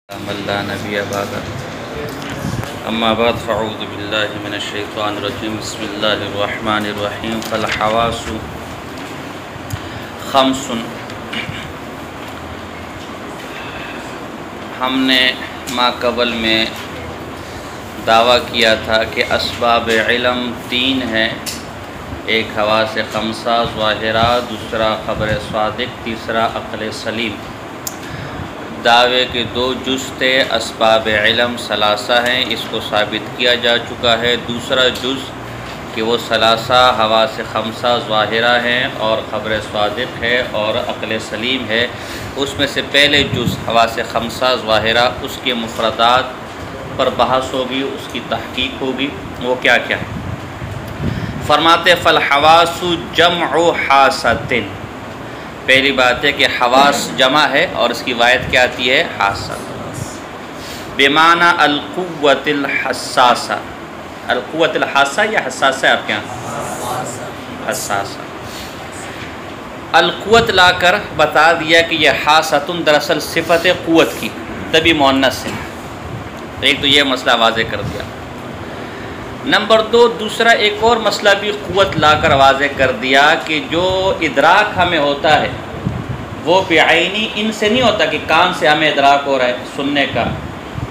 من لا نبی بعد اما بعد فاعوذ باللہ من الشیطان الرجیم بسم اللہ الرحمن الرحیم فالحواس خمس. ہم نے ما قبل میں دعویٰ کیا تھا کہ اسباب علم تین ہیں، ایک حواس خمسہ ظاہرہ، دوسرا خبر صادق، تیسرا عقل سلیم. دعوے کے دو جز تھے، اسباب علم ثلاثہ ہیں، اس کو ثابت کیا جا چکا ہے. دوسرا جز کہ وہ ثلاثہ حواس خمسہ ظاہرہ ہیں اور خبر صادق ہے اور عقل سلیم ہے. اس میں سے پہلے جز حواس خمسہ ظاہرہ، اس کے مفردات پر بحث ہوگی، اس کی تحقیق ہوگی، وہ کیا کیا ہے. فرماتے فالحواس جمع حاسۃ. پہلی بات ہے کہ حواس جمع ہے اور اس کی واحد کیا آتی ہے؟ حاسہ. بمعنی القوۃ الحساسہ. القوۃ الحاسہ یا حساسہ آپ کے یہاں؟ حساسہ. القوت لا کر بتا دیا کہ یہ حاسۃ دراصل صفت قوت کی، تبھی مؤنث ہے. ایک تو یہ مسئلہ واضح کر دیا. نمبر دو، دوسرا ایک اور مسئلہ بھی قوت لا کر واضح کر دیا کہ جو ادراک ہمیں ہوتا ہے وہ بعینی ان سے نہیں ہوتا کہ کان سے ہمیں ادراک ہو رہا ہے سننے کا،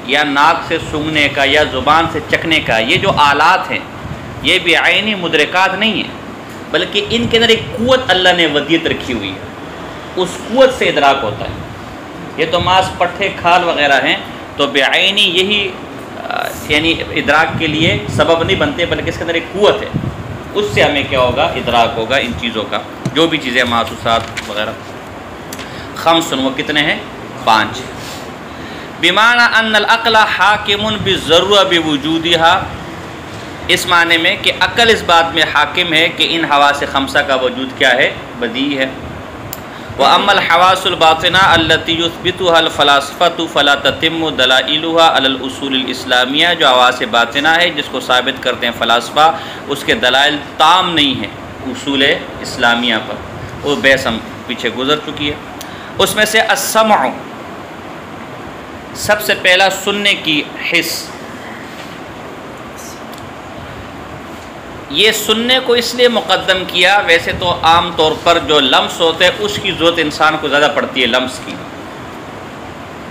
یا ناک سے سونگھنے کا، یا زبان سے چکھنے کا. یہ جو آلات ہیں یہ بعینی مدرکات نہیں ہیں، بلکہ ان کے اندر ایک قوت اللہ نے ودیت رکھی ہوئی ہے، اس قوت سے ادراک ہوتا ہے. یہ تو ماس پٹھے کھال وغیرہ ہیں تو بعینی یہی یعنی ادراک کے لیے سبب نہیں بنتے، بلکہ اس کے اندر ایک قوت ہے، اس سے ہمیں کیا ہوگا؟ ادراک ہوگا ان چیزوں کا، جو بھی چیزیں محسوسات وغیرہ. خمس وہ کتنے ہیں؟ 5. بمعنی ان العقل حاکم بالضرورہ بوجودها، اس معنی میں کہ عقل اس بات میں حاکم ہے کہ ان حواس خمسہ کا وجود کیا ہے؟ بدیہی ہے. وَأَمَّا الْحَوَاسُ الْبَاطِنَةُ الَّتِي يُثْبِتُهَا الْفَلَاسِفَةُ فَلَا تَتِمُّ دَلَائِلُهَا عَلَى الْأُصُولِ الْإِسْلَامِيَّةِ، جو حواس باطنہ ہے جس کو ثابت کرتے ہیں فلاسفہ، اس کے دلائل تام نہیں ہیں اصول اسلامیہ پر. وہ بحث ہم پیچھے گزر چکی ہے. اس میں سے السمع، سب سے پہلا سننے کی حس. یہ سننے کو اس لیے مقدم کیا، ویسے تو عام طور پر جو لمس ہوتے ہیں اس کی ضرورت انسان کو زیادہ پڑتی ہے، لمس کی.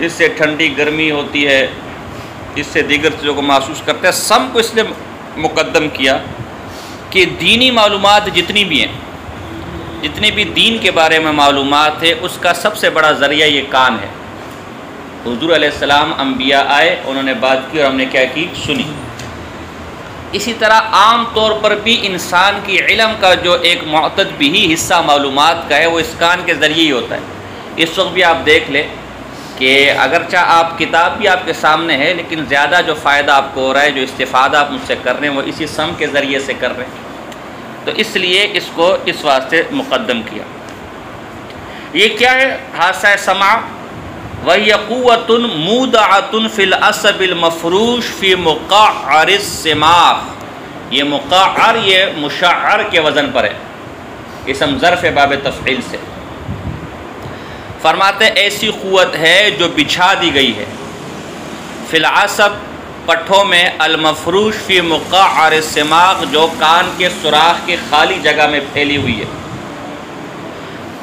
اس سے ٹھنڈی گرمی ہوتی ہے، اس سے دیگر چیزوں کو محسوس کرتے ہیں. سم کو اس لیے مقدم کیا کہ دینی معلومات جتنی بھی ہیں، جتنی بھی دین کے بارے میں معلومات ہے، اس کا سب سے بڑا ذریعہ یہ کان ہے. حضور علیہ السلام انبیاء آئے، انہوں نے بات کی اور ہم نے کیا کی؟ سنی. اسی طرح عام طور پر بھی انسان کی علم کا جو ایک معتد بھی حصہ معلومات کا ہے وہ اس کان کے ذریعے ہی ہوتا ہے. اس وقت بھی آپ دیکھ لیں کہ اگرچہ آپ کتاب بھی آپ کے سامنے ہے، لیکن زیادہ جو فائدہ آپ کو ہو رہا ہے، جو استفادہ آپ مجھ سے کر رہے ہیں، وہ اسی سم کے ذریعے سے کر رہے ہیں. تو اس لیے اس کو اس واسطے مقدم کیا. یہ کیا ہے؟ حاسہ سمع. وَهِيَ قُوَّةٌ مُودَعَةٌ فِي الْعَصَبِ الْمَفْرُوشِ فِي مُقَعَّرِ السِّمَاخِ. یہ مقعر یہ مشعر کے وزن پر ہے، اسم ظرف باب تفعیل سے. فرماتے ایسی قوت ہے جو بچھا دی گئی ہے فی العصب، پٹھوں میں، المفروش فی مقعر السماخ، جو کان کے سوراخ کے خالی جگہ میں پھیلی ہوئی ہے.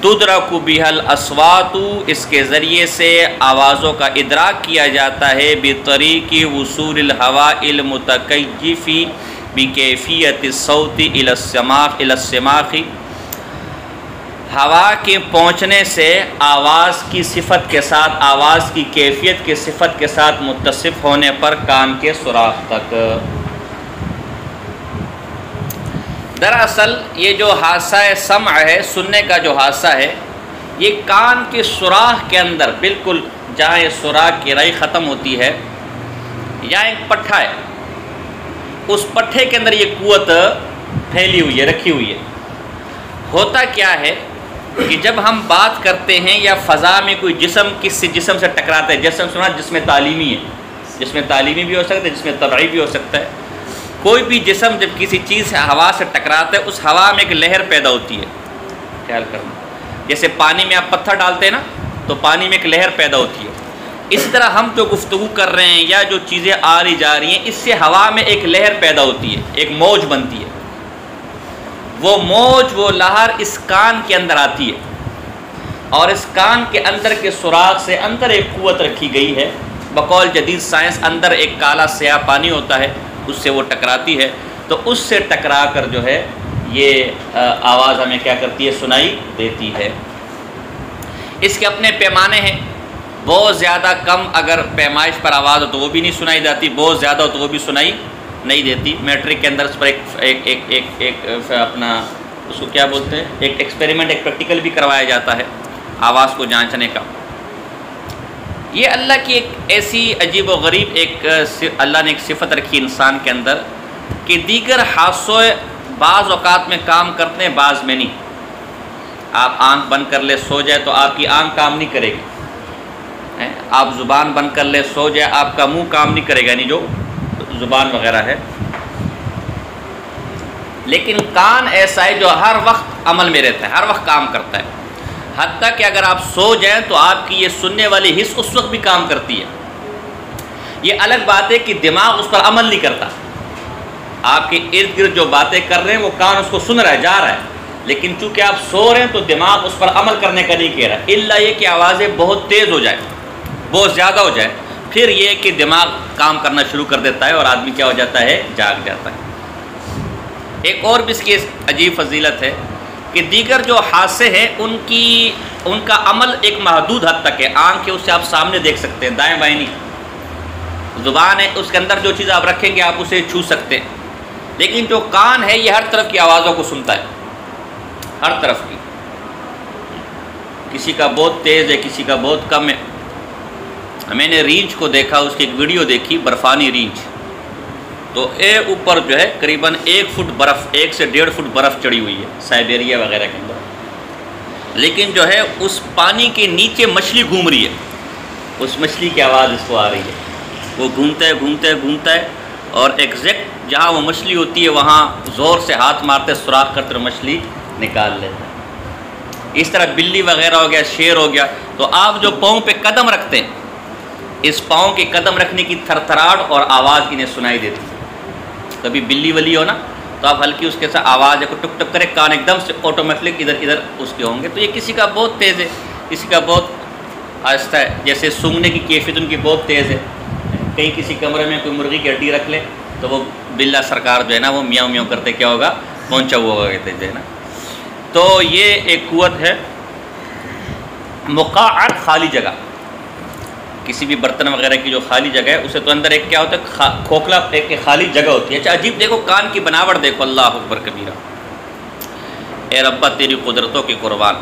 تدرک بها الاصوات، اس کے ذریعے سے آوازوں کا ادراک کیا جاتا ہے. بطریق وصول الهواء المتکیف بکیفیت الصوت الى السماخ، ہوا کے پہنچنے سے آواز کی صفت کے ساتھ، آواز کی کیفیت کی صفت کے ساتھ متصف ہونے پر کان کے سوراخ تک. دراصل یہ جو حاسہ سمع ہے، سننے کا جو حاسہ ہے، یہ کان کے سوراخ کے اندر بالکل جہاں یہ سوراخ کی رائی ختم ہوتی ہے، یہاں ایک پٹھا ہے، اس پٹھے کے اندر یہ قوت پھیلی ہوئی ہے، رکھی ہوئی ہے. ہوتا کیا ہے کہ جب ہم بات کرتے ہیں یا فضا میں کوئی جسم کسی جسم سے ٹکراتا ہے، جسم سنا جسم تعلیمی ہے، جسم تعلیمی بھی ہو سکتا ہے، جسم طبعی بھی ہو سکتا ہے. کوئی بھی جسم جب کسی چیز سے ہوا سے ٹکراتا ہے، اس ہوا میں ایک لہر پیدا ہوتی ہے. خیال کرنا، جیسے پانی میں آپ پتھر ڈالتے ہیں نا تو پانی میں ایک لہر پیدا ہوتی ہے. اسی طرح ہم جو گفتگو کر رہے ہیں یا جو چیزیں آ رہی جا رہی ہیں، اس سے ہوا میں ایک لہر پیدا ہوتی ہے، ایک موج بنتی ہے. وہ موج، وہ لہر اس کان کے اندر آتی ہے، اور اس کان کے اندر کے سوراخ سے اندر ایک قوت رکھی گئی ہے. بقول جدید سائنس اندر ایک کالا سیاہ پانی ہوتا ہے، اس سے وہ ٹکراتی ہے، تو اس سے ٹکرا کر جو ہے یہ آواز ہمیں کیا کرتی ہے، سنائی دیتی ہے. اس کے اپنے پیمانے ہیں. بہت زیادہ کم اگر پیمائش پر آواز ہو تو وہ بھی نہیں سنائی جاتی، بہت زیادہ ہو تو وہ بھی سنائی نہیں دیتی. میٹرک کے اندر اس پر ایک اپنا اس کو کیا بولتے ہیں، ایک ایکسپیریمنٹ، ایک پریکٹیکل بھی کروایا جاتا ہے آواز کو جانچنے کا. یہ اللہ کی ایک ایسی عجیب و غریب اللہ نے ایک صفت رکھی انسان کے اندر کہ دیگر حاسوں بعض اوقات میں کام کرتے ہیں، بعض میں نہیں. آپ آنکھ بند کر لے سو جائے تو آپ کی آنکھ کام نہیں کرے گی. آپ زبان بند کر لے سو جائے آپ کا منہ کام نہیں کرے گا، یعنی جو زبان وغیرہ ہے. لیکن کان ایسا ہے جو ہر وقت عمل میں رہتا ہے، ہر وقت کام کرتا ہے. حتیٰ کہ اگر آپ سو جائیں تو آپ کی یہ سننے والی حس اس وقت بھی کام کرتی ہے. یہ الگ بات ہے کہ دماغ اس پر عمل نہیں کرتا. آپ کے ارد گرد جو باتیں کر رہے ہیں وہ کان اس کو سن رہا ہے، جا رہا ہے، لیکن چونکہ آپ سو رہے ہیں تو دماغ اس پر عمل کرنے کا نہیں کہہ رہا. الا یہ کہ آوازیں بہت تیز ہو جائے، بہت زیادہ ہو جائے، پھر یہ کہ دماغ کام کرنا شروع کر دیتا ہے اور آدمی کیا ہو جاتا ہے، جاگ جاتا ہے. ایک اور بھی اس کی عجیب فضیلت ہے کہ دیگر جو حاسے ہیں ان کا عمل ایک محدود حد تک ہے. آنکھ ہے، اس سے آپ سامنے دیکھ سکتے ہیں، دائیں بائیں نہیں. زبان ہے، اس کے اندر جو چیز آپ رکھیں گے آپ اسے چھو سکتے ہیں. لیکن جو کان ہے یہ ہر طرف کی آوازوں کو سنتا ہے، ہر طرف کی. کسی کا بہت تیز ہے، کسی کا بہت کم ہے. میں نے ریچھ کو دیکھا، اس کی ایک ویڈیو دیکھی، برفانی ریچھ. تو اوپر جو ہے قریباً 1 فٹ برف، 1 سے 1.5 فٹ برف چڑھی ہوئی ہے سائبیریا وغیرہ کے اندر. لیکن جو ہے اس پانی کے نیچے مچھلی گھوم رہی ہے، اس مچھلی کی آواز اس کو آ رہی ہے. وہ گھومتا ہے اور ایگزیکٹ جہاں وہ مچھلی ہوتی ہے وہاں زور سے ہاتھ مارتے، سوراخ کرتے مچھلی نکال لیتا ہے. اس طرح بلی وغیرہ ہو گیا، شیر ہو گیا. تو آپ جو پاؤں پہ قدم رکھتے ہیں، اس پاؤں کے قدم رکھنے کی تھرتھراہٹ اور آواز انہیں سنائی دیتی ہے. کبھی بلی ولی ہو نا تو آپ ہلکی اس کے ساتھ آواز ہے کو ٹک ٹک کرے، کان ایک دم سے آٹومیٹک ادھر اس کے ہوں گے. تو یہ کسی کا بہت تیز ہے، کسی کا بہت آہستہ ہے. جیسے سونگنے کی کیفیت ان کی بہت تیز ہے. کہیں کسی کمرے میں کوئی مرغی کی ہڈی رکھ لے تو وہ بلا سرکار جو ہے نا وہ میاں میاں کرتے کیا ہوگا، پہنچا ہوا ہوگا کہتے جو ہے نا. تو یہ ایک قوت ہے. مقعد خالی جگہ، کسی بھی برتن وغیرہ کی جو خالی جگہ ہے اسے تو اندر ایک کیا ہوتا ہے، کھوکھلا ایک خالی جگہ ہوتی ہے. اچھا عجیب دیکھو کان کی بناوٹ دیکھو، اللہ اکبر کبیرہ. اے ربا تیری قدرتوں کی قربان.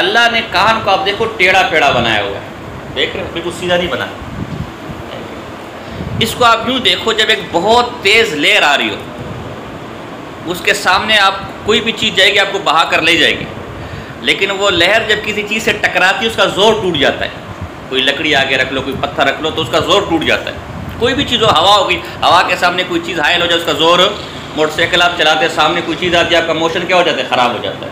اللہ نے کان کو آپ دیکھو ٹیڑھا پیڑا بنایا ہوا ہے، دیکھ رہے بالکل سیدھا نہیں بنا. اس کو آپ یوں دیکھو، جب ایک بہت تیز لہر آ رہی ہو اس کے سامنے آپ کوئی بھی چیز جائے گی آپ کو بہا کر لے جائے گی، لیکن وہ لہر جب کسی چیز سے ٹکراتی ہے اس کا زور ٹوٹ جاتا ہے. کوئی لکڑی آگے رکھ لو، کوئی پتھر رکھ لو تو اس کا زور ٹوٹ جاتا ہے. کوئی بھی چیز ہو، ہوا ہوگی، ہوا کے سامنے کوئی چیز حائل ہو جائے اس کا زور. موٹر سائیکل آپ چلاتے سامنے کوئی چیز آتی ہے آپ کا موشن کیا ہو جاتا ہے، خراب ہو جاتا ہے.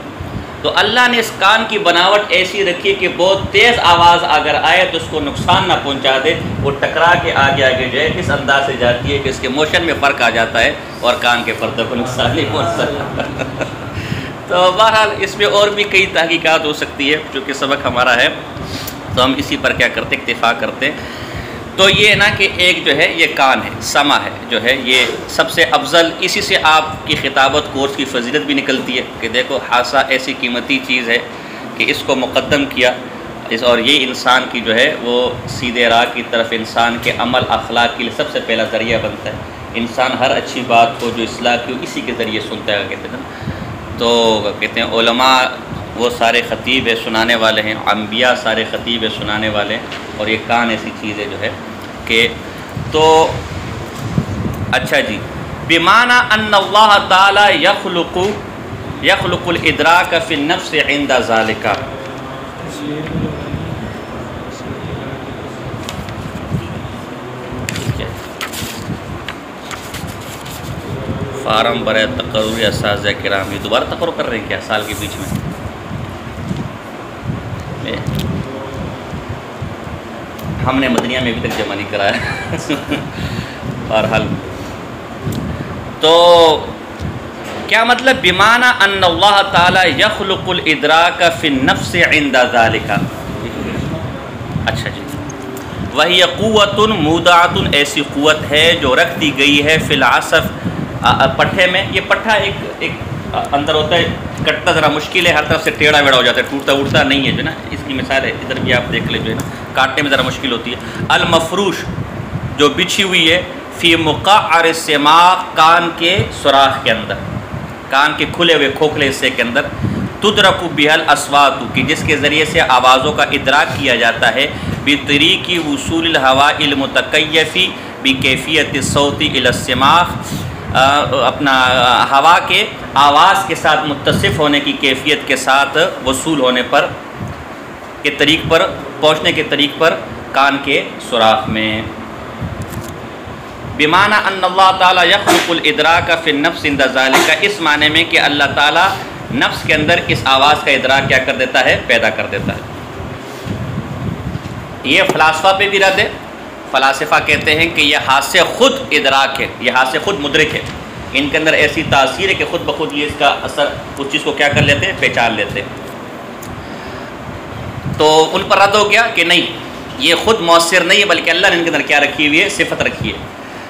تو اللہ نے اس کان کی بناوٹ ایسی رکھی کہ بہت تیز آواز اگر آئے تو اس کو نقصان نہ پہنچا دے. وہ ٹکرا کے آگے جو ہے اس انداز سے جاتی ہے کہ اس کے موشن میں فرق آ جاتا ہے اور کان کے پردے کو نقصان نہیں پہنچتا. تو بہرحال اس میں اور بھی کئی تحقیقات ہو سکتی ہے، چونکہ سبق ہمارا ہے تو ہم اسی پر کیا کرتے، اکتفا کرتے. تو یہ نا کہ ایک جو ہے یہ کان ہے، سما ہے جو ہے یہ سب سے افضل. اسی سے آپ کی خطابت کورس کی فضیلت بھی نکلتی ہے کہ دیکھو حاسہ ایسی قیمتی چیز ہے کہ اس کو مقدم کیا اور یہ انسان کی جو ہے وہ سیدھے راہ کی طرف، انسان کے عمل اخلاق کے لیے سب سے پہلا ذریعہ بنتا ہے. انسان ہر اچھی بات کو جو اصلاح کی اسی کے ذریعے سنتا ہے کہتے ہیں. تو کہتے ہیں علماء وہ سارے خطیب ہے، سنانے والے ہیں. انبیاء سارے خطیب ہے، سنانے والے ہیں. اور یہ کان ایسی چیز ہے جو ہے کہ تو اچھا جی. بمعنی ان اللہ تعالی یخلق الادراک فی النفس عند ذالک. فارم برائے تقرر اساتذہ کرام. یہ دوبارہ تقرر کر رہے ہیں کیا سال کے بیچ میں؟ ہم نے مدنیہ میں ابھی تک جمع نہیں کرایا بہرحال. تو کیا مطلب بمعنی ان اللہ تعالی یخلق الادراک فی النفس عند ذالک. اچھا جی. وہی قوت مودعۃ، ایسی قوت ہے جو رکھ دی گئی ہے فی العصف، پٹھے میں. یہ پٹھا ایک اندر ہوتا ہے، کٹتا ذرا مشکل ہے، ہر طرف سے ٹیڑھا ویڑھا ہو جاتا ہے، ٹوٹتا اٹھتا نہیں ہے جو نا. اس کی مثال ہے، ادھر بھی آپ دیکھ لیں جو ہے نا، کاٹنے میں ذرا مشکل ہوتی ہے. المفروش، جو بچھی ہوئی ہے، فی مقعر السماع، کان کے سوراخ کے اندر، کان کے کھلے ہوئے کھوکھلے حصے کے اندر. تدرک بها الاصوات، کہ جس کے ذریعے سے آوازوں کا ادراک کیا جاتا ہے. بطریق وصول الهواء المتکیف بکیفیت الصوت الى السماع، اپنا ہوا کے آواز کے ساتھ متصف ہونے کی کیفیت کے ساتھ وصول ہونے پر کے طریق پر، پہنچنے کے طریق پر کان کے سوراخ میں. بمعنی ان اللہ تعالی یخلق الادراک فی النفس عند ذالک، اس معنی میں کہ اللہ تعالی نفس کے اندر اس آواز کا ادراک کیا کر دیتا ہے، پیدا کر دیتا ہے. یہ فلاسفہ پہ بھی رد ہے. فلاسفہ کہتے ہیں کہ یہ ہاتھ سے خود ادراک ہے، یہ ہاتھ سے خود مدرک ہے، ان کے اندر ایسی تاثیر ہے کہ خود بخود یہ اس کا اثر اس چیز کو کیا کر لیتے ہیں، پہچان لیتے ہیں. تو ان پر رد ہو گیا کہ نہیں، یہ خود مؤثر نہیں ہے، بلکہ اللہ نے ان کے اندر کیا رکھی ہوئی ہے، صفت رکھی ہے.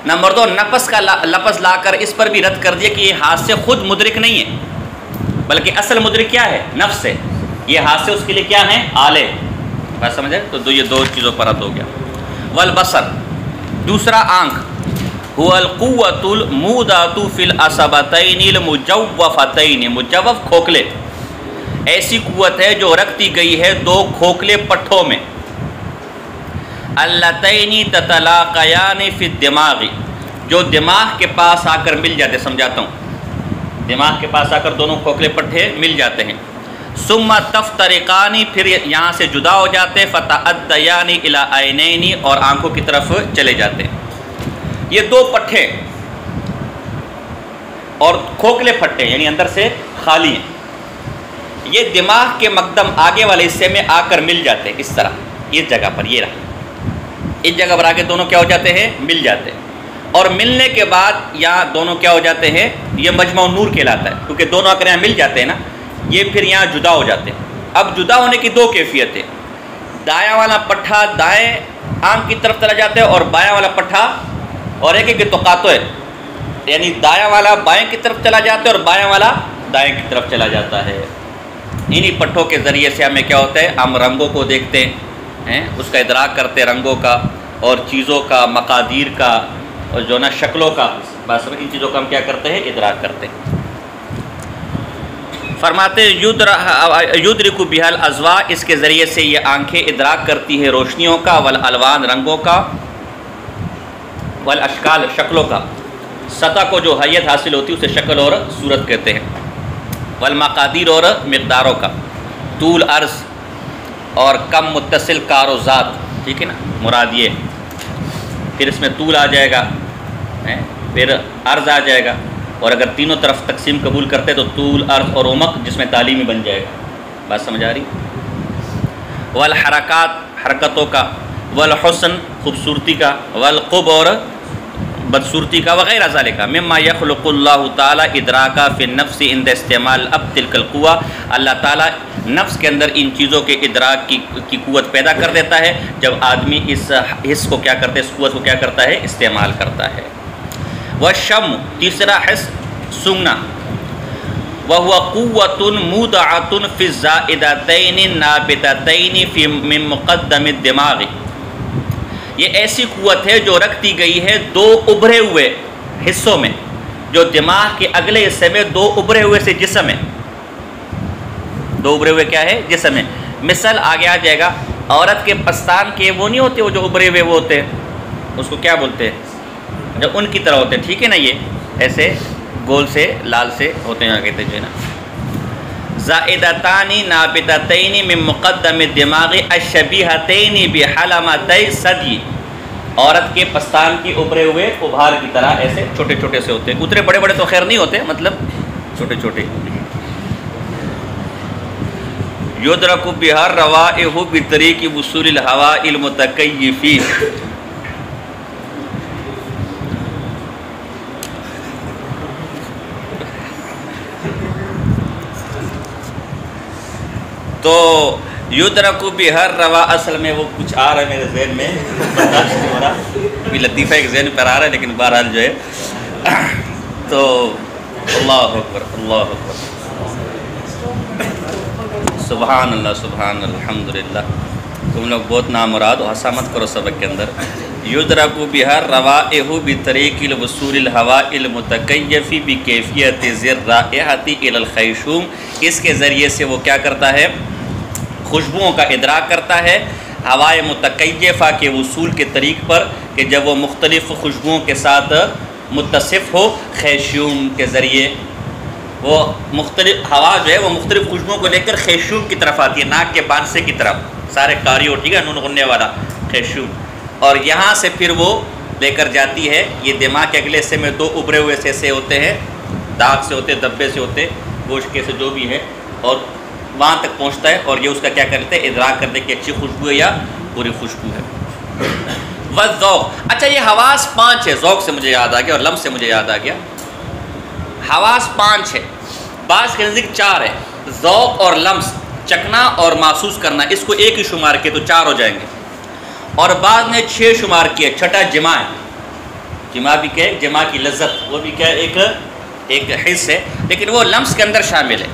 نمبر 2، نفس کا لفظ لا کر اس پر بھی رد کر دیا کہ یہ ہاتھ سے خود مدرک نہیں ہے، بلکہ اصل مدرک کیا ہے، نفس ہے. یہ ہاتھ سے اس کے لیے کیا ہیں، آلے. بات سمجھے؟ تو یہ دو چیزوں پر رد ہو گیا. والبصر، دوسرا آنکھ، هو القوۃ المودعۃ فی العصبتین المجوفتین، مجوف کھوکھلے، ایسی قوت ہے جو رکھتی گئی ہے دو کھوکھلے پٹھوں میں. اللتین تتلاقیان فی الدماغ، جو دماغ کے پاس آ کر مل جاتے. سمجھاتا ہوں، دماغ کے پاس آ کر دونوں کھوکھلے پٹھے مل جاتے ہیں. ثم تفترقان، پھر یہاں سے جدا ہو جاتے. فتعدیان الی عینین، اور آنکھوں کی طرف چلے جاتے ہیں. یہ دو پٹھے اور کھوکھلے پٹھے یعنی اندر سے خالی ہیں، یہ دماغ کے مقدم آگے والے حصے میں آ کر مل جاتے ہیں. اس طرح اس جگہ پر، یہ رہا، اس جگہ پر آ کے دونوں کیا ہو جاتے ہیں، مل جاتے ہیں. اور ملنے کے بعد یہاں دونوں کیا ہو جاتے ہیں، یہ مجمع نور کہلاتا ہے، کیونکہ دونوں آ کر یہاں مل جاتے ہیں نا. یہ پھر یہاں جدا ہو جاتے ہیں. اب جدا ہونے کی دو کیفیتیں، دایاں والا پٹھا دائیں آنکھ کی طرف چلا جاتا ہے، اور بایاں والا پٹھا، اور ایک توقاتو ہے، یعنی دایاں والا بائیں کی طرف چلا جاتا ہے اور بایاں والا دائیں کی طرف چلا جاتا ہے. انہی پٹھوں کے ذریعے سے ہمیں کیا ہوتا ہے، ہم رنگوں کو دیکھتے ہیں، اس کا ادراک کرتے، رنگوں کا اور چیزوں کا، مقادیر کا، اور جو نا شکلوں کا، بس ان چیزوں کا ہم کیا کرتے ہیں، ادراک کرتے ہیں. فرماتے یدرک بها الاضواء، اس کے ذریعے سے یہ آنکھیں ادراک کرتی ہے روشنیوں کا، والالوان، رنگوں کا، والاشکال، شکلوں کا. سطح کو جو حیت حاصل ہوتی ہے اسے شکل اور صورت کہتے ہیں. والمقادیر، اور مقداروں کا، طول، عرض اور کم متصل کار و ذات. ٹھیک ہے نا، مراد یہ. پھر اس میں طول آ جائے گا، پھر عرض آ جائے گا، اور اگر تینوں طرف تقسیم قبول کرتے تو طول، عرض اور عمق، جس میں تعلیمی بن جائے گا. بات سمجھ آ رہی؟ والحرکات، حرکتوں کا، والحسن، خوبصورتی کا، والقب، اور بدصورتی کا، وغیرہ ذالک مما یخلق اللہ تعالی ادراکا فی النفس عند استعمال اب تلک القوہ. اللہ تعالیٰ نفس کے اندر ان چیزوں کے ادراک کی قوت پیدا کر دیتا ہے جب آدمی اس حص کو کیا کرتا ہے، اس قوت کو کیا کرتا ہے، استعمال کرتا ہے. والشم، تیسرا حص، سونگنا. وهو قوة مودعة في الزائدتين النابتتين في من مقدم الدماغ. یہ ایسی قوت ہے جو رکھتی گئی ہے دو ابھرے ہوئے حصوں میں، جو دماغ کے اگلے حصے میں دو ابھرے ہوئے سے جسم ہے. دو ابھرے ہوئے کیا ہے، جسم ہے. مثال آگے آ جائے گا. عورت کے پستان کے وہ نہیں ہوتے، وہ جو ابھرے ہوئے وہ ہوتے ہیں، اس کو کیا بولتے ہیں، جو ان کی طرح ہوتے ہیں. ٹھیک ہے نا، یہ ایسے گول سے لال سے ہوتے ہیں، کہتے ہیں جو ہے نا. زائدتان نابتتین من مقدم الدماغ الشبیہتین بحلمتی ثدی. عورت کے پستان کی ابھرے ہوئے ابھار کی طرح ایسے چھوٹے چھوٹے سے ہوتے ہیں. اتنے بڑے بڑے تو خیر نہیں ہوتے، مطلب چھوٹے چھوٹے. یدرک بہا الروائح بطریق وصول الہواء المتکیف. تو یدرک بہا الروا، اصل میں وہ کچھ آ رہا ہے میرے ذہن میں، برداشت نہیں ہو رہا، بھی لطیفہ ایک ذہن پر آ رہا ہے، لیکن بہرحال جو ہے تو اللہ اکبر اللہ اکبر، سبحان اللہ سبحان اللہ الحمدللہ. تم لوگ بہت نامراد ہو، ہنسا مت کرو سبق کے اندر. یدرک بہا الروائح بطریق الوصول الہواء المتکیف بکیفیت ذی الرائحۃ الی الخیشوم. اس کے ذریعے سے وہ کیا کرتا ہے؟ خوشبوؤں کا ادراک کرتا ہے ہوائے متکیفہ کے وصول کے طریق پر، کہ جب وہ مختلف خوشبوؤں کے ساتھ متصف ہو، خیشوم کے ذریعے وہ مختلف ہوا جو ہے وہ مختلف خوشبوؤں کو لے کر خیشوم کی طرف آتی ہے، ناک کے بانسے کی طرف، سارے کاریو، ٹھیک ہے، نون غننے والا خیشوم، اور یہاں سے پھر وہ لے کر جاتی ہے. یہ دماغ کے اگلے حصے میں 2 ابھرے ہوئے سے ہوتے ہیں، داغ سے ہوتے، دبے سے ہوتے، گوشت کے سے جو بھی ہے، اور وہاں تک پہنچتا ہے، اور یہ اس کا کیا کرتے ہیں؟ ادراک کرتے کہ اچھی خوشبو ہے یا بری خوشبو ہے. والذوق، اچھا یہ حواس 5 ہے، ذوق سے مجھے یاد آ گیا اور لمس سے مجھے یاد آ گیا. حواس 5 ہے، بعض کے نزدیک 4 ہے. ذوق اور لمس، چکنا اور محسوس کرنا، اس کو ایک ہی شمار کیے تو 4 ہو جائیں گے، اور بعض نے 6 شمار کیے. چھٹا جماع ہے، جماع بھی کیا ہے؟ جماع کی لذت، وہ بھی کیا ہے؟ ایک حص ہے، لیکن وہ لمس کے اندر شامل ہے.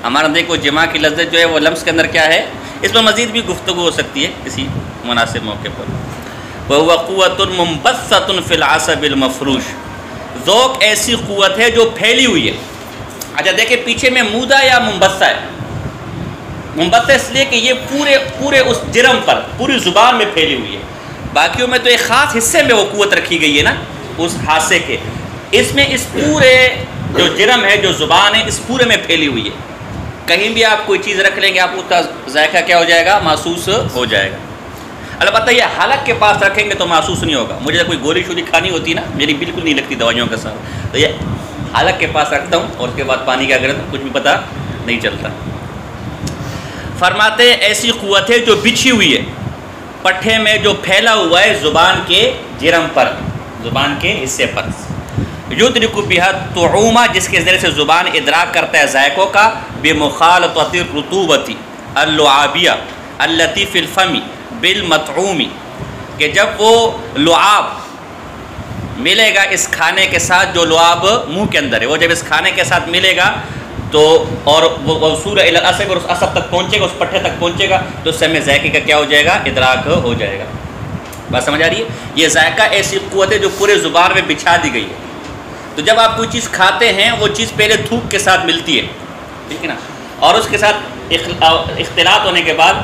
ہمارا دیکھو جماع کی لذت جو ہے وہ لمس کے اندر کیا ہے؟ اس پر مزید بھی گفتگو ہو سکتی ہے کسی مناسب موقع پر. وَهُوَ قُوَّةٌ مُنبَثَّةٌ فِي الْعَصَبِ الْمَفْرُوشِ. ذوق ایسی قوت ہے جو پھیلی ہوئی ہے. اچھا دیکھیں پیچھے میں مودہ یا منبثہ ہے. منبثہ اس لیے کہ یہ پورے اس جرم پر پوری زبان میں پھیلی ہوئی ہے. باقیوں میں تو ایک خاص حصے میں وہ قوت رکھی گئی ہے نا، اس حادثے کے. اس میں اس پورے جو جرم ہے، جو زبان ہے، اس پورے میں پھیلی ہوئی ہے. کہیں بھی آپ کوئی چیز رکھ لیں گے، آپ اس کا ذائقہ کیا ہو جائے گا؟ محسوس ہو جائے گا. البتہ یہ حلق کے پاس رکھیں گے تو محسوس نہیں ہوگا. مجھے کوئی گولی شولی کھانی ہوتی نا، میری بالکل نہیں لگتی دوائیوں کے ساتھ، تو یہ حلق کے پاس رکھتا ہوں اور اس کے بعد پانی کیا کرتا ہوں، کچھ بھی پتہ نہیں چلتا. فرماتے ایسی قوت ہے جو بچھی ہوئی ہے پٹھے میں، جو پھیلا ہوا ہے زبان کے جرم پر، زبان کے حصے پر. یدرک بہا الطعوم، جس کے ذریعے سے زبان ادراک کرتا ہے ذائقوں کا. بمخالطۃ الرطوبۃ اللعابیہ التی فی الفم بالمطعوم، کہ جب وہ لعاب ملے گا اس کھانے کے ساتھ، جو لعاب منہ کے اندر ہے، وہ جب اس کھانے کے ساتھ ملے گا تو، اور وہ وصول الی العصب، اور اس عصب تک پہنچے گا، اس پٹھے تک پہنچے گا، تو اس سے ہمیں ذائقے کا کیا ہو جائے گا؟ ادراک ہو جائے گا. بات سمجھ آ رہی ہے؟ یہ ذائقہ ایسی قوت ہے جو پورے زبان میں بچھا دی گئی ہے. تو جب آپ کوئی چیز کھاتے ہیں، وہ چیز پہلے تھوک کے ساتھ ملتی ہے، ٹھیک ہے نا، اور اس کے ساتھ اختلاط ہونے کے بعد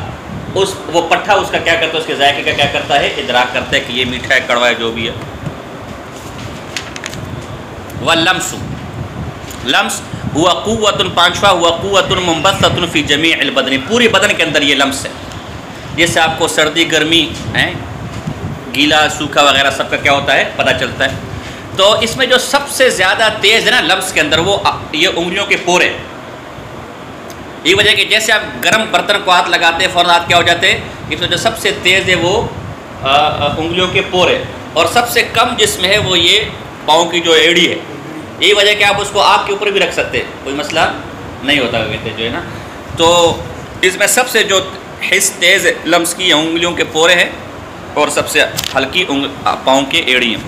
وہ پٹھا اس کا کیا کرتا ہے؟ اس کے ذائقے کا کیا کرتا ہے؟ ادراک کرتا ہے کہ یہ میٹھا ہے، کڑوا ہے، جو بھی ہے. واللمس، لمس ہوا قوت، 5واں ہوا قوت منبثۃ فی جمیع البدن، پوری بدن کے اندر یہ لمس ہے. جیسے آپ کو سردی گرمی ہے، گیلا سوکھا وغیرہ سب کا کیا ہوتا ہے؟ پتہ چلتا ہے. تو اس میں جو سب سے زیادہ تیز ہے نا لمس کے اندر، وہ یہ انگلیوں کے پورے. یہ وجہ کہ جیسے آپ گرم برتن کو ہاتھ لگاتے ہیں فوراً ہاتھ کیا ہو جاتے ہیں؟ اس میں جو سب سے تیز ہے وہ انگلیوں کے پورے، اور سب سے کم جس میں ہے وہ یہ پاؤں کی جو ایڑی ہے. یہی وجہ کہ آپ اس کو آگ کے اوپر بھی رکھ سکتے ہیں، کوئی مسئلہ نہیں ہوتا کہتے جو ہے نا. تو اس میں سب سے جو حص تیز لمس کی انگلیوں کے پورے ہیں، اور سب سے ہلکی پاؤں کے ایڑی ہیں،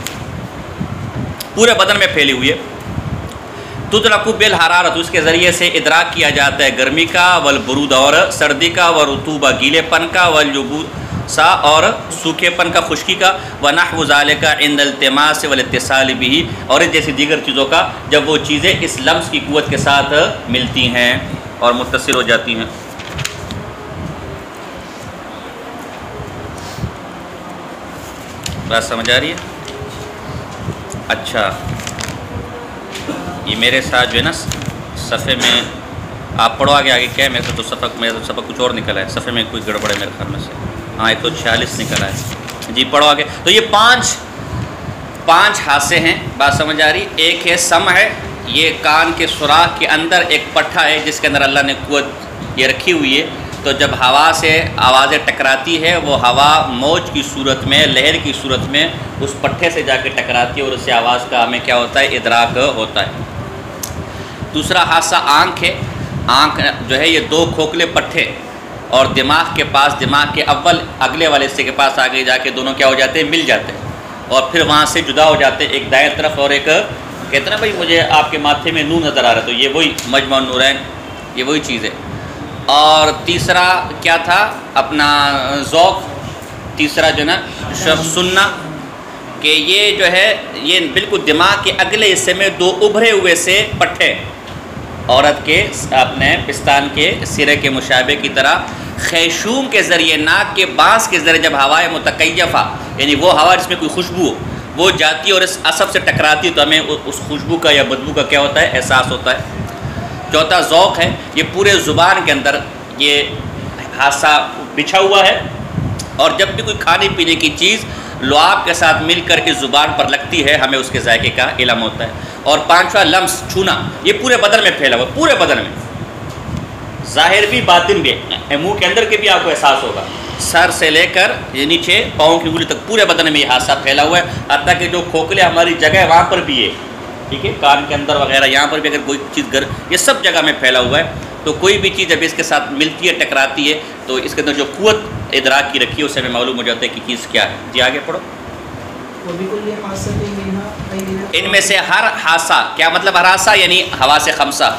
پورے بدن میں پھیلی ہوئی ہے. تدرک بالحرارت، اس کے ذریعے سے ادراک کیا جاتا ہے گرمی کا، والبرود اور سردی کا، والرطوبہ گیلے پن کا، والیبوسا اور سوکھے پن کا، خشکی کا، ونحو ذالک عند التماس والاتصال به، اور اس جیسی دیگر چیزوں کا جب وہ چیزیں اس لمس کی قوت کے ساتھ ملتی ہیں اور متصل ہو جاتی ہیں. بات سمجھ آ رہی ہے؟ اچھا یہ میرے ساتھ جو ہے نا صفحے میں آپ پڑھو آگے کیا ہے؟ میرے تو سبق کچھ اور نکلا ہے، صفحے میں کوئی گڑبڑ ہے میرے خیال میں سے. ہاں 146 نکلا ہے جی، پڑھو آگے. تو یہ پانچ حادثے ہیں. بات سمجھ آ رہی؟ ایک ہے سمع ہے، یہ کان کے سوراخ کے اندر ایک پٹھا ہے جس کے اندر اللہ نے قوت یہ رکھی ہوئی ہے. تو جب ہوا سے آوازیں ٹکراتی ہے وہ ہوا موج کی صورت میں، لہر کی صورت میں اس پٹھے سے جا کے ٹکراتی ہے اور اس سے آواز کا ہمیں کیا ہوتا ہے، ادراک ہوتا ہے۔ دوسرا حادثہ آنکھ ہے۔ آنکھ جو ہے یہ دو کھوکھلے پٹھے اور دماغ کے پاس، دماغ کے اگلے والے حصے کے پاس آگے جا کے دونوں کیا ہو جاتے ہیں، مل جاتے ہیں اور پھر وہاں سے جدا ہو جاتے ہیں، ایک دائیں طرف اور ایک کہتے ہیں نا بھائی مجھے آپ کے ماتھے میں نور نظر آ رہا ہے، تو یہ وہی مجمع النورین، یہ وہی چیز ہے۔ اور تیسرا کیا تھا اپنا ذوق، تیسرا جو نا سننا، کہ یہ جو ہے یہ بالکل دماغ کے اگلے حصے میں دو ابھرے ہوئے سے پٹھے عورت کے اپنے پستان کے سرے کے مشابہ کی طرح خیشوم کے ذریعے، ناک کے بانس کے ذریعے جب ہوائے متکیفہ یعنی وہ ہوا جس میں کوئی خوشبو ہو وہ جاتی ہے اور اس عصب سے ٹکراتی ہے تو ہمیں اس خوشبو کا یا بدبو کا کیا ہوتا ہے، احساس ہوتا ہے۔ چوتھا ذوق ہے، یہ پورے زبان کے اندر یہ حادثہ بچھا ہوا ہے اور جب بھی کوئی کھانے پینے کی چیز لعاب کے ساتھ مل کر کے زبان پر لگتی ہے ہمیں اس کے ذائقے کا علم ہوتا ہے۔ اور پانچواں لمس، چھونا، یہ پورے بدن میں پھیلا ہوا، پورے بدن میں، ظاہر بھی باطن بھی، منہ کے اندر کے بھی آپ کو احساس ہوگا، سر سے لے کر یہ نیچے پاؤں کی انگلی تک پورے بدن میں یہ حادثہ پھیلا ہوا ہے، حتیٰ کہ جو کھوکھلے ہماری جگہ ہے وہاں پر بھی ہے، ٹھیک ہے، کان کے اندر وغیرہ یہاں پر بھی اگر کوئی چیز یہ سب جگہ میں پھیلا ہوا ہے۔ تو کوئی بھی چیز جب اس کے ساتھ ملتی ہے، ٹکراتی ہے، تو اس کے اندر جو قوت ادراک کی رکھی ہے اس سے ہمیں معلوم ہو جاتا ہے کہ چیز کیا ہے۔ جی آگے پڑھو۔ ان میں سے ہر حادثہ، کیا مطلب ہر حادثہ؟ یعنی حواس خمسہ،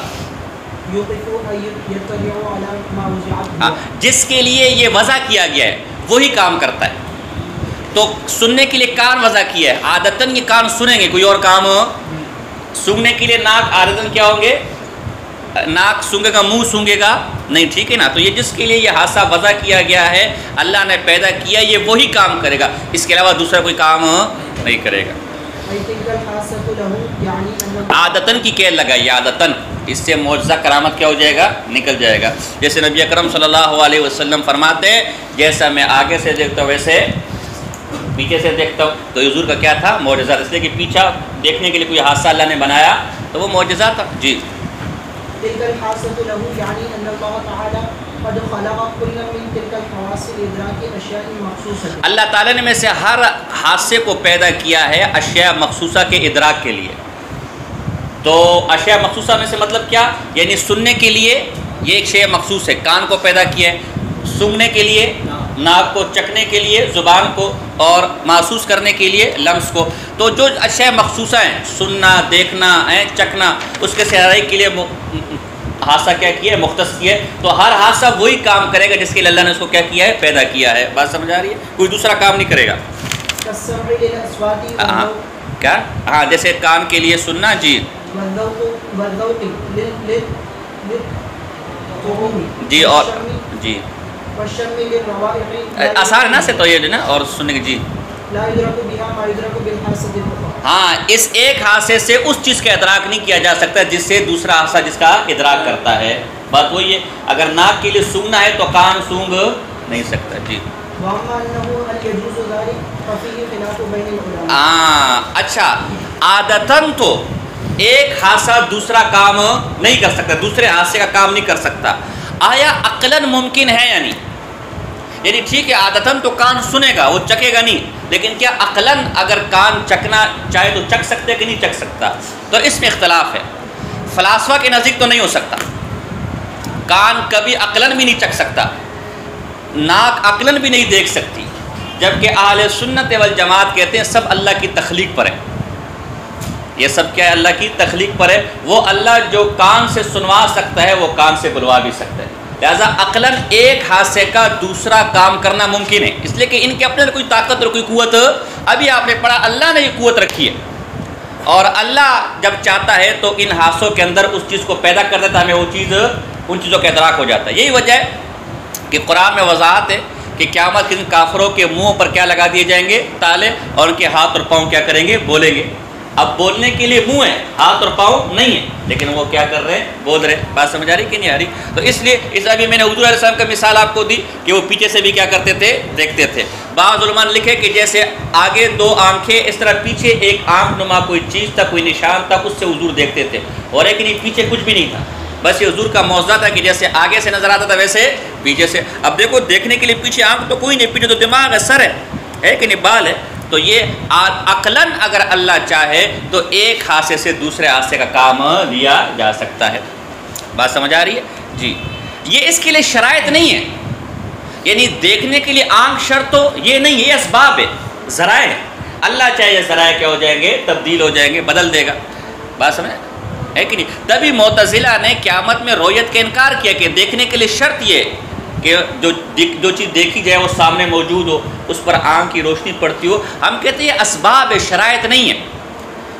جس کے لیے یہ وضع کیا گیا ہے وہی کام کرتا ہے۔ تو سننے کے لیے کان وضع کیا ہے، عادتاً یہ کان سنیں گے، کوئی اور کام ہو۔ سونگنے کے لیے ناک عادتاً کیا ہوں گے، ناک سونگے گا، منہ سونگے گا نہیں، ٹھیک ہے نا۔ تو یہ جس کے لیے یہ حادثہ وضع کیا گیا ہے، اللہ نے پیدا کیا، یہ وہی کام کرے گا، اس کے علاوہ دوسرا کوئی کام نہیں کرے گا۔ عادتاً کی قید لگائی، عادتاً، اس سے معجزہ کرامت کیا ہو جائے گا، نکل جائے گا۔ جیسے نبی اکرم صلی اللہ علیہ وسلم فرماتے ہیں جیسا میں آگے سے دیکھتا ہوں ویسے پیچھے سے دیکھتا ہوں۔ تو حضور کا کیا تھا، معجزہ، اس لیے کہ پیچھا دیکھنے کے لیے کوئی حادثہ اللہ نے بنایا تو وہ معجزہ تھا۔ جی اللہ تعالیٰ نے میں سے ہر حادثے کو پیدا کیا ہے اشیاء مخصوصہ کے ادراک کے لیے۔ تو اشیاء مخصوصہ میں سے مطلب کیا، یعنی سننے کے لیے یہ ایک شے مخصوص ہے، کان کو پیدا کیا ہے، سونگنے کے لیے ناک کو، چکھنے کے لیے زبان کو، اور محسوس کرنے کے لیے لمس کو۔ تو جو اشیاء مخصوصہ ہیں، سننا، دیکھنا، چکھنا، اس کے سہارے کے لیے حادثہ کیا کیا ہے، مختص کیا ہے۔ تو ہر حادثہ وہی کام کرے گا جس کے لیے اللہ نے اس کو کیا کیا ہے، پیدا کیا ہے۔ بات سمجھ آ رہی ہے؟ کوئی دوسرا کام نہیں کرے گا۔ کیا؟ ہاں، جیسے کان کے لیے سننا، جی جی، اور جی آسان ہے نا سے، تو یہ نا اور سننے کی، جی ہاں، اس ایک حادثے سے اس چیز کا ادراک نہیں کیا جا سکتا جس سے دوسرا حادثہ جس کا ادراک کرتا ہے۔ بات وہی ہے، اگر ناک کے لیے سونگنا ہے تو کان سونگ نہیں سکتا۔ جی اچھا، عادتاً تو ایک حادثہ دوسرا کام نہیں کر سکتا، دوسرے حادثے کا کام نہیں کر سکتا۔ آیا عقلاً ممکن ہے؟ یعنی ٹھیک ہے، عادتاً تو کان سنے گا، وہ چکھے گا نہیں، لیکن کیا عقلاً اگر کان چکھنا چاہے تو چکھ سکتے کہ نہیں چکھ سکتا؟ تو اس میں اختلاف ہے۔ فلاسفہ کے نزدیک تو نہیں ہو سکتا، کان کبھی عقلاً بھی نہیں چکھ سکتا، ناک عقلاً بھی نہیں دیکھ سکتی، جبکہ اہل سنت والجماعت کہتے ہیں سب اللہ کی تخلیق پر ہے۔ یہ سب کیا ہے، اللہ کی تخلیق پر ہے۔ وہ اللہ جو کان سے سنوا سکتا ہے وہ کان سے بلوا بھی سکتا ہے، لہذا عقلاً ایک حادثے کا دوسرا کام کرنا ممکن ہے، اس لیے کہ ان کے اپنے کوئی طاقت اور کوئی قوت، ابھی آپ نے پڑھا اللہ نے یہ قوت رکھی ہے، اور اللہ جب چاہتا ہے تو ان حادثوں کے اندر اس چیز کو پیدا کر دیتا ہے، ہمیں وہ چیز، ان چیزوں کا ادراک ہو جاتا ہے۔ یہی وجہ ہے کہ قرآن میں وضاحت ہے کہ قیامت کے دن کافروں کے منہوں پر کیا لگا دیے جائیں گے، تالے، اور ان کے ہاتھ اور پاؤں کیا کریں گے، بولیں گے۔ اب بولنے کے لیے منہ ہے، ہاتھ اور پاؤں نہیں ہے، لیکن وہ کیا کر رہے ہیں، بول رہے ہیں۔ بات سمجھ آ رہی کہ نہیں آ رہی؟ تو اس لیے اس ابھی میں نے حضور علیہ السلام کا مثال آپ کو دی کہ وہ پیچھے سے بھی کیا کرتے تھے، دیکھتے تھے۔ بعض علماء نے لکھے کہ جیسے آگے دو آنکھیں، اس طرح پیچھے ایک آنکھ نما کوئی چیز تھا، کوئی نشان تھا، اس سے حضور دیکھتے تھے، اور لیکن پیچھے کچھ بھی نہیں تھا، بس یہ حضور کا معجزہ تھا کہ جیسے آگے سے نظر آتا تھا ویسے پیچھے سے. اب دیکھو دیکھنے کے لیے پیچھے آنکھ تو کوئی نہیں، پیچھے تو دماغ ہے، سر ہے کہ نہیں، بال ہے. تو یہ عقلاً اگر اللہ چاہے تو ایک ہاتھ سے دوسرے ہاتھ کا کام لیا جا سکتا ہے. بات سمجھ آ رہی ہے جی؟ یہ اس کے لیے شرائط نہیں ہے، یعنی دیکھنے کے لیے آنکھ شرط ہو یہ نہیں، یہ اسباب ہے، ذرائع ہے. اللہ چاہے یہ ذرائع کیا ہو جائیں گے، تبدیل ہو جائیں گے، بدل دے گا. بات سمجھ ہے کہ نہیں؟ تبھی معتزلہ نے قیامت میں رؤیت کا انکار کیا کہ دیکھنے کے لیے شرط یہ کہ جو چیز دیکھی جائے وہ سامنے موجود ہو، اس پر آنکھ کی روشنی پڑتی ہو. ہم کہتے ہیں یہ اسباب ہے، شرائط نہیں ہے.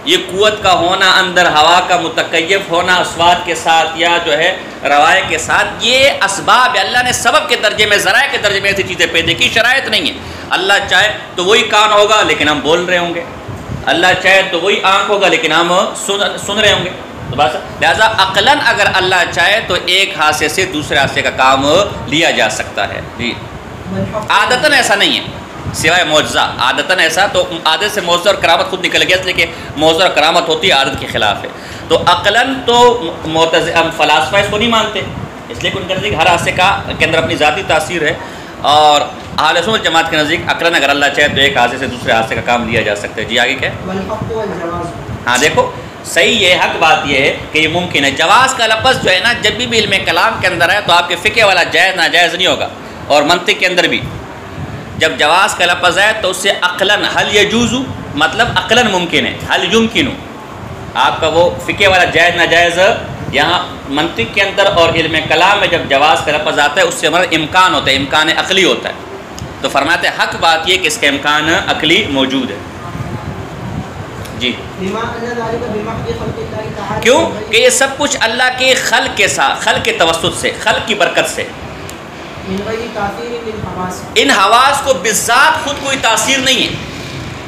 یہ قوت کا ہونا، اندر ہوا کا متکیف ہونا اصوات کے ساتھ یا جو ہے روایت کے ساتھ، یہ اسباب ہے. اللہ نے سبب کے درجے میں، ذرائع کے درجے میں ایسی چیزیں پیدا کی، شرائط نہیں ہے. اللہ چاہے تو وہی کان ہوگا لیکن ہم بول رہے ہوں گے، اللہ چاہے تو وہی آنکھ ہوگا لیکن ہم سن رہے ہوں گے. تو بس لہٰذا عقلاً اگر اللہ چاہے تو ایک ہاتھ سے دوسرے ہاتھ کا کام لیا جا سکتا ہے جی. عادتاً ایسا نہیں ہے سوائے معجزہ. عادتاً ایسا تو عادت سے معجزہ اور کرامت خود نکل گیا، اس لیے کہ معجزہ اور کرامت ہوتی ہے عادت کے خلاف ہے. تو عقلاً تو ہم فلاسفہ اس کو نہیں مانتے، اس لیے کہ ان کے نزدیک ہر حادثے کے اندر اپنی ذاتی تاثیر ہے. اور اہل سنت والجماعت کے نزدیک عقلاً اگر اللہ چاہے تو ایک حادثے سے دوسرے حادثے کا کام لیا جا سکتا ہے جی. آگے کیا؟ ہاں دیکھو صحیح یہ حق بات یہ ہے کہ یہ ممکن ہے. جواز کا لفظ جو ہے نا جب بھی علم کلام کے اندر ہے تو آپ کے فقہ والا جائز ناجائز نہیں ہوگا، اور منطق کے اندر بھی جب جواز کا لفظ ہے تو اس سے عقلاً حل یجوز مطلب عقلاً ممکن ہے، حل یمکن آپ کا وہ فقہ والا جائز ناجائز. یہاں منطق کے اندر اور علم کلام میں جب جواز کا لفظ آتا ہے اس سے ہمارا امکان ہوتا ہے، امکان عقلی ہوتا ہے. تو فرماتے ہیں حق بات یہ کہ اس کا امکان عقلی موجود ہے جی. کیوں کہ یہ سب کچھ اللہ کے خلق کے ساتھ، خلق کے توسط سے، خلق کی برکت سے. ان حواس کو بالذات خود کوئی تاثیر نہیں ہے.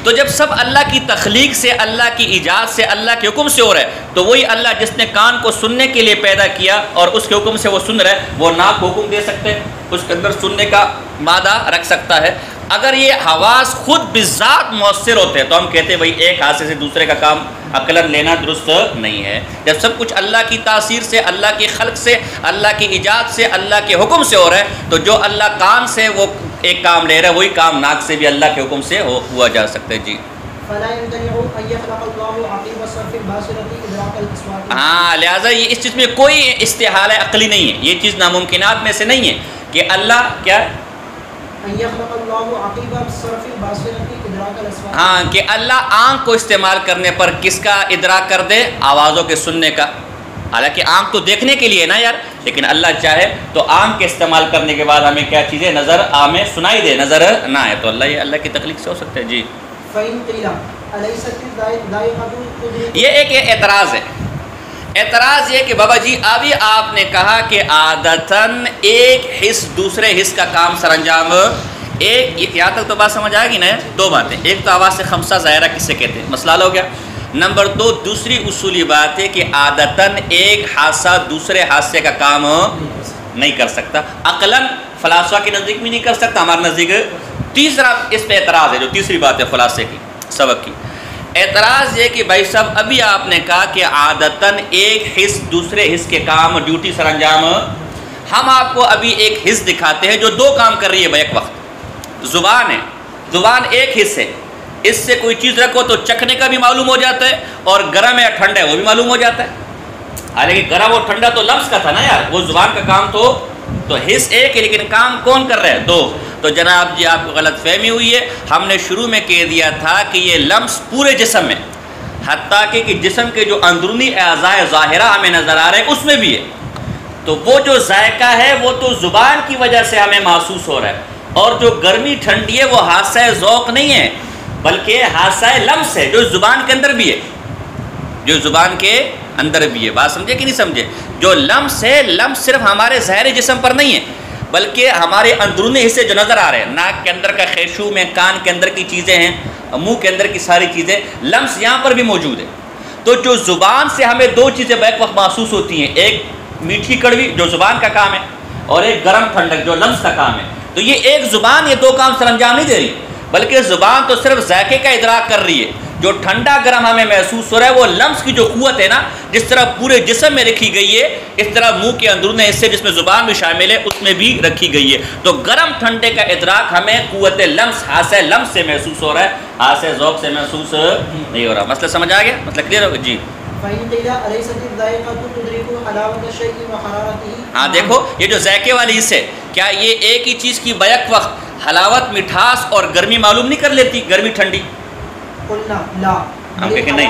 تو جب سب اللہ کی تخلیق سے، اللہ کی ایجاد سے، اللہ کے حکم سے ہو رہا ہے تو وہی اللہ جس نے کان کو سننے کے لیے پیدا کیا اور اس کے حکم سے وہ سن رہا ہے، وہ ناک کو حکم دے سکتے ہیں، اس کے اندر سننے کا مادہ رکھ سکتا ہے. اگر یہ حواس خود بالذات مؤثر ہوتے ہیں تو ہم کہتے ہیں بھائی ایک ہاتھ سے دوسرے کا کام عقلاً لینا درست نہیں ہے. جب سب کچھ اللہ کی تاثیر سے، اللہ کی خلق سے، اللہ کی ایجاد سے، اللہ کے حکم سے ہو رہا ہے تو جو اللہ کان سے وہ ایک کام لے رہا ہے وہی کام ناک سے بھی اللہ کے حکم سے ہوا جا سکتا ہے جی. ہاں لہٰذا یہ اس چیز میں کوئی استحالہ عقلی نہیں ہے، یہ چیز ناممکنات میں سے نہیں ہے کہ اللہ کیا ہاں کہ اللہ آنکھ کو استعمال کرنے پر کس کا ادراک کر دے، آوازوں کے سننے کا. حالانکہ آنکھ تو دیکھنے کے لیے نا یار، لیکن اللہ چاہے تو آنکھ کے استعمال کرنے کے بعد ہمیں کیا چیزیں نظر ہمیں سنائی دے، نظر نہ آئے. تو یہ اللہ کی تخلیق سے ہو سکتا ہے جی. یہ ایک اعتراض ہے. اعتراض یہ کہ بابا جی ابھی آپ نے کہا کہ عادتاً ایک حص دوسرے حص کا کام سر انجام ایک یہاں تک تو بات سمجھ آئے گی نا. دو باتیں، ایک تو آواز سے خمسہ ظاہرہ کس سے کہتے ہیں، مسئلہ ہو گیا. نمبر دو دوسری اصولی بات ہے کہ عادتاً ایک حادثہ دوسرے حادثے کا کام نہیں کر سکتا، عقلاً فلاسفہ کے نزدیک بھی نہیں کر سکتا، ہمارے نزدیک. تیسرا اس پہ اعتراض ہے جو تیسری بات ہے فلاسفے کی سبق کی. اعتراض یہ کہ بھائی صاحب ابھی آپ نے کہا کہ عادتاً ایک حص دوسرے حص کے کام ڈیوٹی سر انجام. ہم آپ کو ابھی ایک حص دکھاتے ہیں جو دو کام کر رہی ہے بیک وقت. زبان ہے، زبان ایک حص ہے، اس سے کوئی چیز رکھو تو چکھنے کا بھی معلوم ہو جاتا ہے اور گرم ہے ٹھنڈا ہے وہ بھی معلوم ہو جاتا ہے. حالانکہ گرم اور ٹھنڈا تو لفظ کا تھا نا یار، وہ زبان کا کام تو حص ایک ہے لیکن کام کون کر رہا ہے؟ دو. تو جناب جی آپ کو غلط فہمی ہوئی ہے. ہم نے شروع میں کہہ دیا تھا کہ یہ لمس پورے جسم میں، حتیٰ کہ جسم کے جو اندرونی اعضاء ظاہرہ ہمیں نظر آ رہے ہیں اس میں بھی ہے. تو وہ جو ذائقہ ہے وہ تو زبان کی وجہ سے ہمیں محسوس ہو رہا ہے، اور جو گرمی ٹھنڈی ہے وہ حادثہ ذوق نہیں ہے بلکہ حادثہ لمس ہے جو زبان کے اندر بھی ہے، جو زبان کے اندر بھی ہے. بات سمجھے کہ نہیں سمجھے؟ جو لمس ہے، لمس صرف ہمارے ظاہری جسم پر نہیں ہے بلکہ ہمارے اندرونی حصے جو نظر آ رہے ہیں، ناک کے اندر کا خیشوم ہے، کان کے اندر کی چیزیں ہیں، منہ کے اندر کی ساری چیزیں، لمس یہاں پر بھی موجود ہے. تو جو زبان سے ہمیں دو چیزیں بیک وقت محسوس ہوتی ہیں، ایک میٹھی کڑوی جو زبان کا کام ہے اور ایک گرم ٹھنڈک جو لمس کا کام ہے. تو یہ ایک زبان یہ دو کام سر انجام نہیں دے رہی بلکہ زبان تو صرف ذائقے کا ادراک کر رہی ہے، جو ٹھنڈا گرم ہمیں محسوس ہو رہا ہے وہ لمس کی جو قوت ہے نا، جس طرح پورے جسم میں رکھی گئی ہے، اس طرح منہ کے اندرون حصے جس میں زبان بھی شامل ہے اس میں بھی رکھی گئی ہے. تو گرم ٹھنڈے کا ادراک ہمیں قوت لمس، حاسہ لمس سے محسوس ہو رہا ہے، حاسہ ذوق سے محسوس نہیں ہو رہا. مسئلہ سمجھ آ گیا؟ مسئلہ کلیئر ہوگا جی؟ ہاں دیکھو یہ جو ذائقے والی حص ہے، کیا یہ ایک ہی چیز کی بیک وقت حلاوت، مٹھاس اور گرمی معلوم نہیں کر لیتی؟ گرمی ٹھنڈی؟ ہم کہیں نہیں،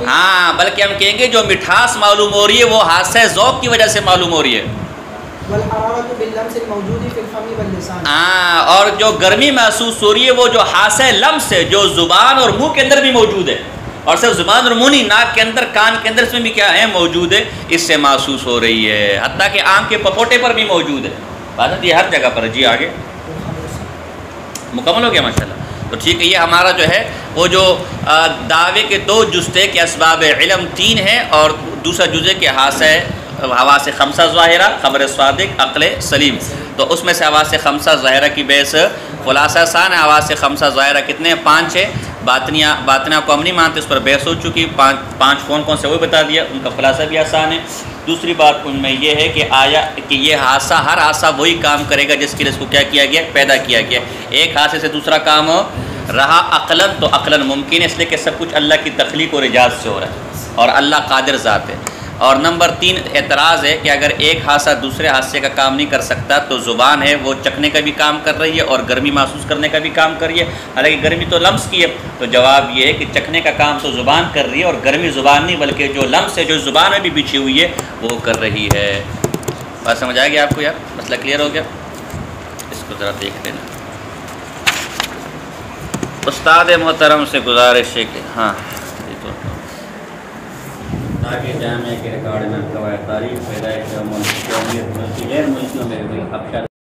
ہاں بلکہ ہم کہیں گے جو مٹھاس معلوم ہو رہی ہے وہ حاسہ ذوق کی وجہ سے معلوم ہو رہی ہے. ہاں، اور جو گرمی محسوس ہو رہی ہے وہ جو حاسہ لمس ہے جو زبان اور منہ کے اندر بھی موجود ہے، اور صرف زبان اور منہ نہیں، ناک کے اندر، کان کے اندر، اس میں بھی کیا ہے موجود ہے، اس سے محسوس ہو رہی ہے، حتیٰ کہ آنکھ کے پپوٹے پر بھی موجود ہے. بات یہ ہر جگہ پر ہے. جی آگے مکمل ہو گیا ماشاءاللہ. تو ٹھیک ہے، یہ ہمارا جو ہے وہ جو دعوے کے دو جزے کے اسباب علم 3 ہیں، اور دوسرا جزے کے حواس خمسہ ظاہرہ، خبر صادق، عقل سلیم. تو اس میں سے حواس خمسہ ظاہرہ کی بحث خلاصہ آسان ہے. حواس خمسہ ظاہرہ کتنے ہیں؟ 5 ہے. باطنہ کو ہم نہیں مانتے، اس پر بحث ہو چکی. 5 کون سے وہ بتا دیا، ان کا خلاصہ بھی آسان ہے. دوسری بات ان میں یہ ہے کہ آیا کہ یہ حادثہ، ہر حادثہ وہی کام کرے گا جس کے لیے اس کو کیا کیا گیا، پیدا کیا گیا. ایک حادثے سے دوسرا کام رہا عقلاً تو عقلاً ممکن ہے، اس لیے کہ سب کچھ اللہ کی تخلیق اور ایجاد سے ہو رہا ہے، اور اللہ قادر ذات ہے. اور نمبر 3 اعتراض ہے کہ اگر ایک حادثہ دوسرے حادثے کا کام نہیں کر سکتا تو زبان ہے وہ چکھنے کا بھی کام کر رہی ہے اور گرمی محسوس کرنے کا بھی کام کر رہی ہے، حالانکہ گرمی تو لمس کی ہے. تو جواب یہ ہے کہ چکھنے کا کام تو زبان کر رہی ہے، اور گرمی زبان نہیں بلکہ جو لمس ہے جو زبان میں بھی بچھی ہوئی ہے وہ کر رہی ہے. بات سمجھ آ گیا آپ کو یار؟ مسئلہ کلیئر ہو گیا؟ اس کو ذرا دیکھ لینا. استاد محترم سے گزارش ہے کہ ہاں تاکہ جامعہ کے ریکارڈ میں قواعد تاریخ پیدائش ملکی غیر ملکیوں میں